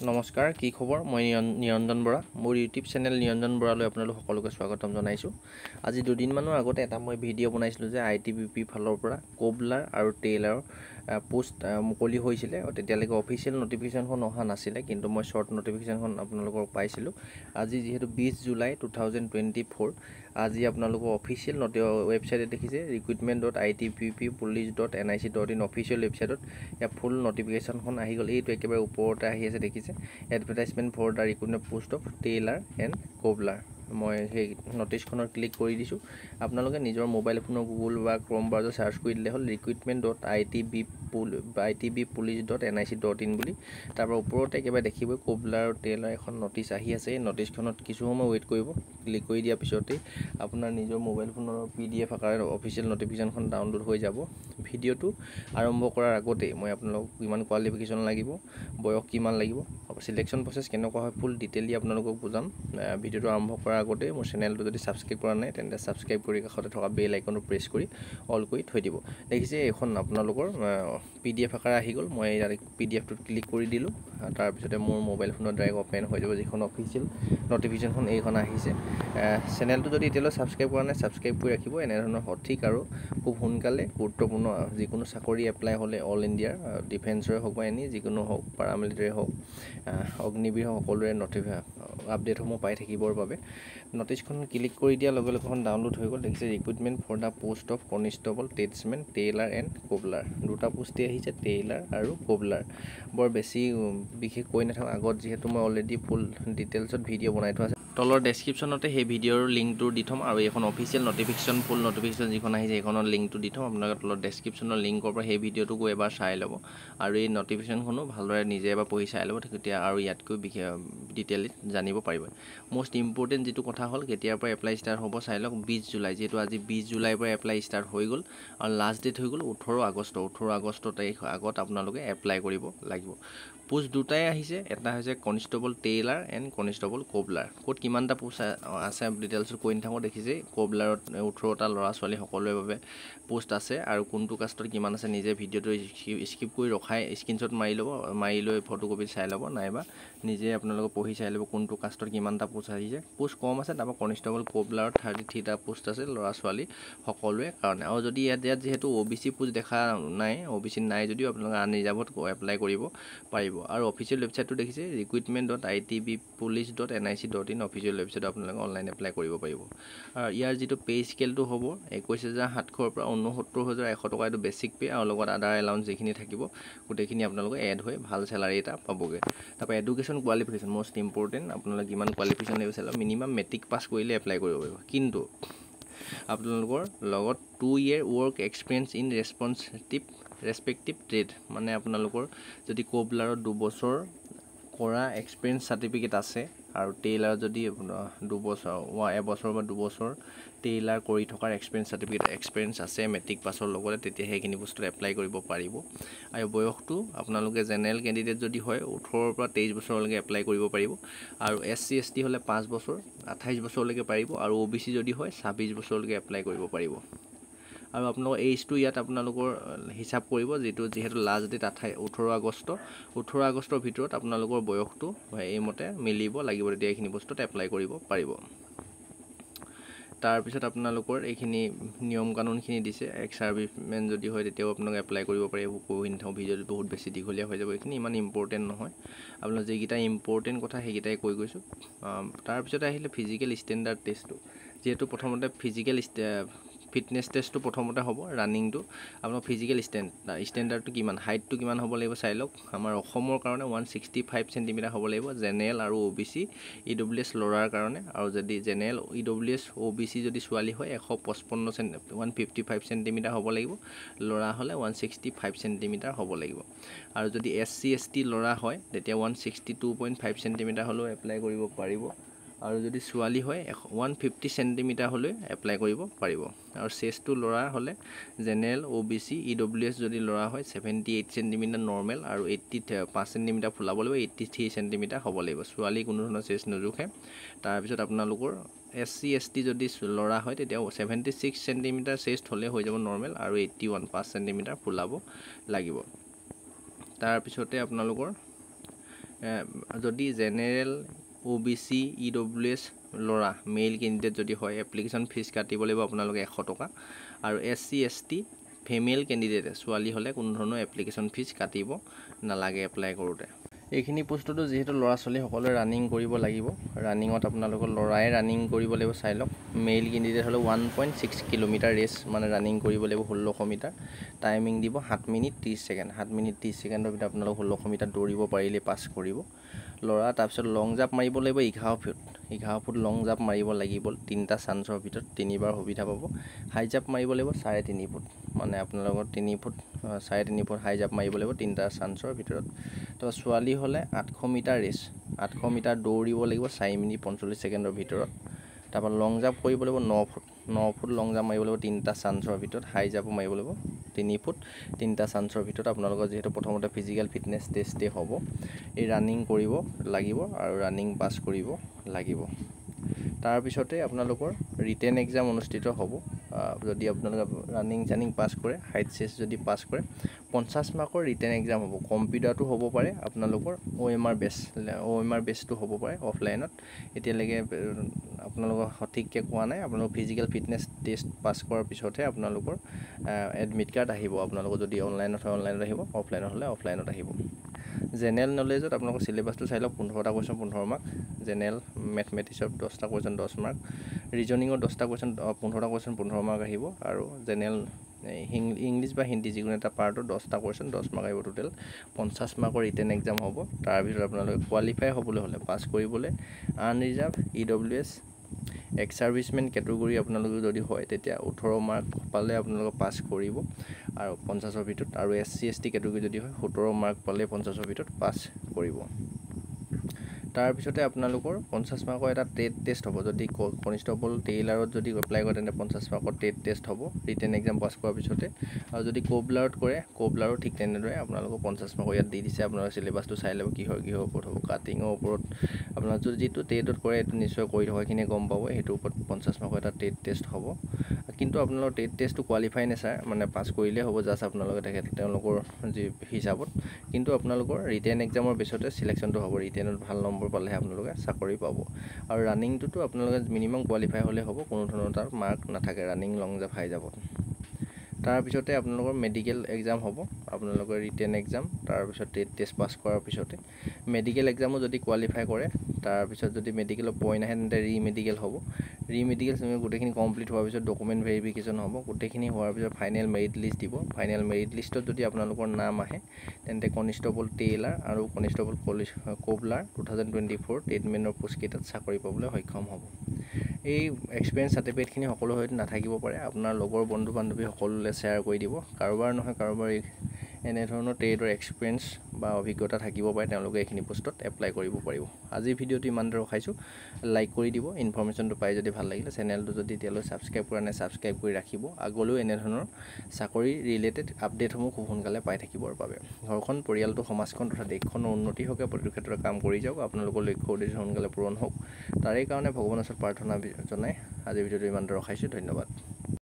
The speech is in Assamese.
নমস্কাৰ কি খবৰ মই নিৰঞ্জন বৰা মোৰ ইউটিউব চেনেল নিৰঞ্জন বৰালৈ আপোনালোক সকলোকে স্বাগতম জনাইছোঁ আজি দুদিনমানৰ আগতে এটা মই ভিডিঅ' বনাইছিলোঁ যে ITBP ফালৰ পৰা কোবলাৰ আৰু টেইলাৰৰ পোষ্ট মুকলি হৈছিলে তেতিয়ালৈকে অফিচিয়েল নটিফিকেশ্যনখন অহা নাছিলে কিন্তু মই শ্বৰ্ট নটিফিকেশ্যনখন আপোনালোকক পাইছিলোঁ আজি যিহেতু 20 জুলাই 2024 আজি আপোনালোকৰ অফিচিয়েল ৱেবছাইটে দেখিছে recruitment.itbppolice.nic.in অফিচিয়েল ৱেবছাইটত या ফুল নটিফিকেশ্যনখন আহি গ'ল এইটো একেবাৰে ওপৰতে আহি আছে দেখিছে advertisement for the recruitment post of tailor and cobbler মই সেই নটিছখনৰ ক্লিক কৰি দিছোঁ আপোনালোকে নিজৰ মোবাইল ফোনৰ গুগল বা ক্ৰম ব্ৰাউজাৰ সাৰ্চ কৰি দিলে হ'ল recruitment.itbpolice.nic.in বুলি তাৰপৰা ওপৰতে একেবাৰে দেখিব কোবলাৰ আৰু টেইলাৰ এখন নটিছ আহি আছে এই নটিছখনত কিছু সময় ৱেইট কৰিব ক্লিক কৰি দিয়াৰ পিছতে আপোনাৰ নিজৰ মোবাইল ফোনৰ PDF আকাৰে অফিচিয়েল নটিফিকেশ্যনখন ডাউনলোড হৈ যাব ভিডিঅ'টো আৰম্ভ কৰাৰ আগতে মই আপোনালোকক কিমান কোৱালিফিকেশ্যন লাগিব বয়স কিমান লাগিব সিলেকশ্যন প্ৰসেছ কেনেকুৱা হয় ফুল ডিটেইলি আপোনালোকক বুজাম ভিডিঅ'টো আৰম্ভ কৰাৰ আগতে মোৰ চেনেলটো যদি সাবস্ক্ৰাইব কৰা নাই তেন্তে সাবস্ক্ৰাইব কৰি কাষতে থকা বেল আইকনটো প্ৰেছ কৰি অল কৰি থৈ দিব দেখিছে এখন আপোনালোকৰ PDF আকাৰে আহি গ'ল মই ইয়াত PDFটোত ক্লিক কৰি দিলোঁ তাৰ পিছতে মোৰ মোবাইল ফোনত ডাইৰেক্ট ওপেন হৈ যাব যিখন অফিচিয়েল নটিফিকেশ্যনখন এইখন আহিছে চেনেলটো যদি এতিয়ালৈ সাবস্ক্ৰাইব কৰা নাই সাবস্ক্ৰাইব কৰি ৰাখিব এনে ধৰণৰ সঠিক আৰু খুব সোনকালে গুৰুত্বপূৰ্ণ যিকোনো চাকৰি এপ্লাই হ'লে অল ইণ্ডিয়াৰ ডিফেন্সৰে হওক বা এনি যিকোনো হওক পাৰামিলিটাৰী হওক অগ্নিবীৰ সকলোৰে আপডেটসমূহ পাই থাকিবৰ বাবে নটিছখন ক্লিক কৰি দিয়াৰ লগে লগে এখন ডাউনলোড হৈ গ'ল দেখিছে recruitment for the post of constable tradesman tailor and cobbler দুটা পোষ্টেই আহিছে টেইলাৰ আৰু কোবলাৰ বৰ বেছি বিশেষ কৈ নাথাকোঁ আগত যিহেতু মই অলৰেডি ফুল ডিটেইলছত ভিডিঅ' বনাই থোৱা আছে তলৰ ডেছক্ৰিপশ্যনতে সেই ভিডিঅ'ৰ লিংকটো দি থ'ম আৰু এখন অফিচিয়েল নটিফিকেশ্যন ফুল নটিফিকেশ্যন যিখন আহিছে সেইখনৰ লিংকটো দি থ'ম আপোনালোকে তলৰ ডেছক্ৰিপশ্যনৰ লিংকৰ পৰা সেই ভিডিঅ'টো গৈ এবাৰ চাই ল'ব আৰু এই নটিফিকেশ্যনখনো ভালদৰে নিজে এবাৰ পঢ়ি চাই ল'ব তেতিয়া আৰু ইয়াতকৈ বিশেষ ডিটেইলি জানিব পাৰিব মোষ্ট ইম্পৰ্টেণ্ট যিটো কথা হ'ল কেতিয়াৰ পৰা এপ্লাই ষ্টাৰ্ট হ'ব চাই লওক 20 জুলাই যিহেতু আজি 20 জুলাইৰ পৰা এপ্লাই ষ্টাৰ্ট হৈ গ'ল আৰু লাষ্ট ডেট হৈ গ'ল 18 আগষ্ট তাৰিখ আগত আপোনালোকে এপ্লাই কৰিব লাগিব পোষ্ট দুটাই আহিছে এটা হৈছে কনষ্টেবল টেইলাৰ এণ্ড কনষ্টেবল কোবলাৰ ক'ত কিমানটা পোষ্ট আছে ডিটেইলছত কৈ নাথাকোঁ দেখিছে কোবলাৰত 18টা ল'ৰা ছোৱালী সকলোৰে বাবে পোষ্ট আছে আৰু কোনটো কাষ্টত কিমান আছে নিজে ভিডিঅ'টো স্কিপ কৰি ৰখাই স্ক্ৰীনশ্বট মাৰি ল'ব মাৰি লৈ ফটোকপি চাই ল'ব নাইবা নিজে আপোনালোকে পঢ়ি চাই ল'ব কোনটো কাষ্টত কিমানটা পোষ্ট আহিছে পোষ্ট কম আছে তাৰপৰা কনষ্টেবল কোবলাৰত 33টা পোষ্ট আছে ল'ৰা ছোৱালী সকলোৰে কাৰণে আৰু যদি ইয়াত যিহেতু OBC পোষ্ট দেখা নাই OBC নাই যদিও আপোনালোকে আন ৰিজাৰ্ভত এপ্লাই কৰিব পাৰিব আৰু অফিচিয়েল ৱেবছাইটটো দেখিছে recruitment.itbpolice.nic.in অফিচিয়েল ৱেবছাইটত আপোনালোকে অনলাইন এপ্লাই কৰিব পাৰিব আৰু ইয়াৰ যিটো পে স্কেলটো হ'ব 21,700 পৰা 69,100 টকা এইটো বেছিক পে আৰু লগত আদাৰ এলাউন্স যিখিনি থাকিব গোটেইখিনি আপোনালোকে এড হৈ ভাল চেলাৰী এটা পাবগৈ তাৰপৰা এডুকেশ্যন কোৱালিফিকেশ্যন মষ্ট ইম্পৰ্টেণ্ট আপোনালোকে কিমান কোৱালিফিকেশ্যন লাগিব চাই লওক মিনিমাম মেট্ৰিক পাছ কৰিলে এপ্লাই কৰিব পাৰিব কিন্তু আপোনালোকৰ লগত 2 year work experience in respective trade মানে আপোনালোকৰ যদি কোবলাৰত 2 বছৰ কৰা এক্সপিৰিয়েঞ্চ সাৰ্টিফিকেট আছে আৰু টেইলাৰ যদি 2 বছৰ এবছৰ বা 2 বছৰ টেইলাৰ কৰি থকাৰ এক্সপিৰিয়েঞ্চ আছে মেট্ৰিক পাছৰ লগতে তেতিয়া সেইখিনি বস্তুত এপ্লাই কৰিব পাৰিব আৰু বয়সটো আপোনালোকে জেনেৰেল কেণ্ডিডেট যদি হয় 18 পৰা 23 বছৰলৈকে এপ্লাই কৰিব পাৰিব আৰু SC ST হ'লে 5 বছৰ 28 বছৰলৈকে পাৰিব আৰু OBC যদি হয় 26 বছৰলৈকে এপ্লাই কৰিব পাৰিব আৰু আপোনালোকৰ এইজটো ইয়াত আপোনালোকৰ হিচাপ কৰিব যিহেতু লাষ্ট ডেট 18 আগষ্টৰ ভিতৰত আপোনালোকৰ বয়সটো এইমতে মিলিব লাগিব তেতিয়া এইখিনি বস্তুত এপ্লাই কৰিব পাৰিব তাৰ পিছত আপোনালোকৰ এইখিনি নিয়ম কানুনখিনি দিছে এক্স সাৰ্ভিসমেন যদি হয় তেতিয়াও আপোনালোকে এপ্লাই কৰিব পাৰিব কৈ নাথাকোঁ ভিডিঅ'টো বহুত বেছি দীঘলীয়া হৈ যাব এইখিনি ইমান ইম্পৰ্টেণ্ট নহয় আপোনালোকে যিকেইটা ইম্পৰ্টেণ্ট কথা সেইকেইটাই কৈ গৈছোঁ তাৰপিছতে আহিলে ফিজিকেল ষ্টেণ্ডাৰ্ড টেষ্টটো যিহেতু প্ৰথমতে ফিজিকেল ফিটনেছ টেষ্টটো প্ৰথমতে হ'ব ৰানিংটো আপোনাৰ ফিজিকেল ষ্টেণ্ডাৰ্ডটো কিমান হাইটটো কিমান হ'ব লাগিব চাই লওক আমাৰ অসমৰ কাৰণে 165 চেণ্টিমিটাৰ হ'ব লাগিব জেনেৰেল আৰু OBC EWS ল'ৰাৰ কাৰণে আৰু যদি জেনেৰেল EWS OBC যদি ছোৱালী হয় 155 চেণ্টিমিটাৰ হ'ব লাগিব ল'ৰা হ'লে 165 চেণ্টিমিটাৰ হ'ব লাগিব আৰু যদি SC ST ল'ৰা হয় তেতিয়া 162.5 চেণ্টিমিটাৰ হ'লেও এপ্লাই কৰিব পাৰিব আৰু যদি ছোৱালী হয় 150 চেণ্টিমিটাৰ হ'লে এপ্লাই কৰিব পাৰিব আৰু চেষ্টটো ল'ৰা হ'লে জেনেৰেল OBC EWS যদি ল'ৰা হয় 78 চেণ্টিমিটাৰ নৰ্মেল আৰু 85 চেণ্টিমিটাৰ ফুলাব লাগিব 83 চেণ্টিমিটাৰ হ'ব লাগিব ছোৱালী কোনো ধৰণৰ চেষ্ট নজোখে তাৰপিছত আপোনালোকৰ SC ST যদি ল'ৰা হয় তেতিয়া 76 চেণ্টিমিটাৰ চেষ্ট হ'লে হৈ যাব নৰ্মেল আৰু 5 চেণ্টিমিটাৰ ফুলাব লাগিব তাৰপিছতে আপোনালোকৰ যদি জেনেৰেল OBC EWS ল'ৰা মেইল কেণ্ডিডেট যদি হয় এপ্লিকেশ্যন ফিজ কাটিব লাগিব আপোনালোকে 100 টকা আৰু SC ST ফিমেল কেণ্ডিডেট ছোৱালী হ'লে কোনো ধৰণৰ এপ্লিকেশ্যন ফিজ কাটিব নালাগে এপ্লাই কৰোঁতে এইখিনি পোষ্টটো যেহেতু ল'ৰা ছোৱালী সকলোৱে ৰানিং কৰিব লাগিব ৰানিঙত আপোনালোকৰ ল'ৰাই ৰানিং কৰিব লাগিব চাই লওক মেইল কেণ্ডিডেট হ'লে 1.6 কিলোমিটাৰ ৰেচ মানে ৰানিং কৰিব লাগিব 1600 মিটাৰ টাইমিং দিব 7 মিনিট 30 ছেকেণ্ড 7 মিনিট 30 ছেকেণ্ডৰ ভিতৰত আপোনালোক 1600 মিটাৰ দৌৰিব পাৰিলে পাছ কৰিব ল'ৰা তাৰপিছত লং জাম্প মাৰিব লাগিব 11 ফুট লং জাম্প মাৰিব লাগিব 3টা চান্সৰ ভিতৰত 3বাৰ সুবিধা পাব হাই জাম্প মাৰিব লাগিব 3.5 ফুট মানে আপোনালোকৰ 3 ফুট 3.5 ফুট হাই জাম্প মাৰিব লাগিব 3টা চান্সৰ ভিতৰত তো ছোৱালী হ'লে 800 মিটাৰ ৰেচ 800 মিটাৰ দৌৰিব লাগিব 4 মিনিট 45 ছেকেণ্ডৰ ভিতৰত তাৰপৰা লং জাম্প কৰিব লাগিব 9 ফুট লং জাম্প মাৰিব লাগিব 3টা চান্সৰ ভিতৰত হাই জাম্প মাৰিব লাগিব 3 ফুট 3টা চান্সৰ ভিতৰত আপোনালোকৰ যেহেতু প্ৰথমতে ফিজিকেল ফিটনেছ টেষ্টে হ'ব এই ৰানিং কৰিব লাগিব আৰু ৰানিং পাছ কৰিব লাগিব তাৰ পিছতে আপোনালোকৰ ৰিটেন এক্সাম অনুষ্ঠিত হ'ব যদি আপোনালোকে ৰানিং জানিং পাছ কৰে হাইট টেষ্ট যদি পাছ কৰে 50 মাৰ্কৰ ৰিটেন এক্সাম হ'ব কম্পিউটাৰটো হ'ব পাৰে আপোনালোকৰ OMR বেছটো হ'ব পাৰে অফলাইনত এতিয়ালৈকে আপোনালোকৰ সঠিককৈ কোৱা নাই আপোনালোকৰ ফিজিকেল ফিটনেছ টেষ্ট পাছ কৰাৰ পিছতহে আপোনালোকৰ এডমিট কাৰ্ড আহিব আপোনালোকৰ যদি অনলাইনত হয় অনলাইনত আহিব অফলাইনত হ'লে অফলাইনত আহিব জেনেৰেল নলেজত আপোনালোকৰ সিলেবাসটো চাই লওক 15টা কুৱেশ্যন 15 মাৰ্ক জেনেৰেল মেথমেটিক্সৰ 10টা কুৱেশ্যন 10 মাৰ্ক ৰিজনিঙৰ 10টা কুৱেশ্যন 15টা কুৱেশ্যন 15 মাৰ্ক আহিব আৰু জেনেৰেল ইংলিছ বা হিন্দী যিকোনো এটা পাৰ্টৰ 10টা কুৱেশ্যন 10 মাৰ্ক আহিব টোটেল 50 মাৰ্কৰ ৰিটেন এক্সাম হ'ব তাৰ ভিতৰত আপোনালোকে কোৱালিফাই হ'বলৈ হ'লে পাছ কৰিবলৈ আনৰিজাৰ্ভ EWS এক্স সাৰ্ভিসমেন কেটেগৰী আপোনালোকে যদি হয় তেতিয়া 18 মাৰ্ক পালে আপোনালোকে পাছ কৰিব আৰু 50ৰ ভিতৰত আৰু SC ST কেটেগৰী যদি হয় 17 মাৰ্ক পালে 50ৰ ভিতৰত পাছ কৰিব তাৰ পিছতে আপোনালোকৰ 50 মাৰ্কৰ এটা টেট টেষ্ট হ'ব যদি কনষ্টেবল টেইলাৰত যদি এপ্লাই কৰে তেনে 50 মাৰ্কৰ টেট টেষ্ট হ'ব ৰিটেন এক্সাম পাছ কৰাৰ পিছতে আৰু যদি কোবলাৰত কৰে কোবলাৰো ঠিক তেনেদৰে আপোনালোকৰ 50 মাৰ্কৰ ইয়াত দি দিছে আপোনালোকৰ সিলেবাসটো চাই ল'ব কিহৰ ওপৰত হ'ব কাটিঙৰ ওপৰত আপোনাৰ যিটো টেটত কৰে এইটো নিশ্চয় কৰি থকাখিনি গম পাব সেইটোৰ ওপৰত 50 মাৰ্কৰ এটা টেট টেষ্ট হ'ব কিন্তু আপোনালোকৰ টেট টেষ্টটো কোৱালিফাই নেচাৰ মানে পাছ কৰিলেই হ'ব জাষ্ট আপোনালোকে তেওঁলোকৰ যি হিচাপত কিন্তু আপোনালোকৰ ৰিটেন এক্সামৰ বেছতে সিলেকশ্যনটো হ'ব ৰিটেনত ভাল নম্বৰ পালেহে আপোনালোকে চাকৰি পাব আৰু ৰানিংটোতো আপোনালোকে মিনিমাম কোৱালিফাই হ'লে হ'ব কোনো ধৰণৰ তাৰ মাৰ্ক নাথাকে ৰানিং লং জাম্প হাই জাম্পত তাৰ পিছতে আপোনালোকৰ মেডিকেল এক্সাম হ'ব আপোনালোকৰ ৰিটেন এক্সাম তাৰ পিছত টেট টেষ্ট পাছ কৰাৰ পিছতে মেডিকেল এক্সামো যদি কোৱালিফাই কৰে তাৰ পিছত যদি মেডিকেলৰ পইণ্ট আহে তেন্তে ৰিমেডিকেল হ'ব ৰিমেডিকেল গোটেইখিনি কমপ্লিট হোৱাৰ পিছত ডকুমেণ্ট ভেৰিফিকেশ্যন হ'ব গোটেইখিনি হোৱাৰ পিছত ফাইনেল মেৰিট লিষ্ট দিব ফাইনেল মেৰিট লিষ্টত যদি আপোনালোকৰ নাম আহে তেন্তে কনষ্টেবল টেইলাৰ আৰু কনষ্টেবল কোবলাৰ 2024 টেটমেনৰ পোষ্টকেইটাত চাকৰি পাবলৈ সক্ষম হ'ব এই এক্সপিৰিয়েঞ্চ সাৰ্টিফিকেটখিনি সকলো হয়তো নাথাকিব পাৰে আপোনাৰ লগৰ বন্ধু বান্ধৱী সকলোলৈ শ্বেয়াৰ কৰি দিব কাৰোবাৰ নহয় কাৰোবাৰ এনেধৰণৰ ট্ৰেডৰ এক্সপিৰিয়েঞ্চ বা অভিজ্ঞতা থাকিব পাৰে তেওঁলোকে এইখিনি পোষ্টত এপ্লাই কৰিব পাৰিব আজিৰ ভিডিঅ'টো ইমানতে ৰখাইছোঁ লাইক কৰি দিব ইনফৰমেশ্যনটো পাই যদি ভাল লাগিলে চেনেলটো যদি এতিয়ালৈ ছাবস্ক্ৰাইব কৰা নাই ছাবস্ক্ৰাইব কৰি ৰাখিব আগলৈও এনেধৰণৰ চাকৰি ৰিলেটেড আপডেটসমূহ খুব সোনকালে পাই থাকিবৰ বাবে ঘৰখন পৰিয়ালটো সমাজখন তথা দেশখনৰ উন্নতি হকে প্ৰতিটো ক্ষেত্ৰত কাম কৰি যাওক আপোনালোকৰ লক্ষ্য উদ্দেশ্য সোনকালে পূৰণ হওক তাৰে কাৰণে ভগৱানৰ ওচৰত প্ৰাৰ্থনা জনাই আজিৰ ভিডিঅ'টো ইমানতে ৰখাইছোঁ ধন্যবাদ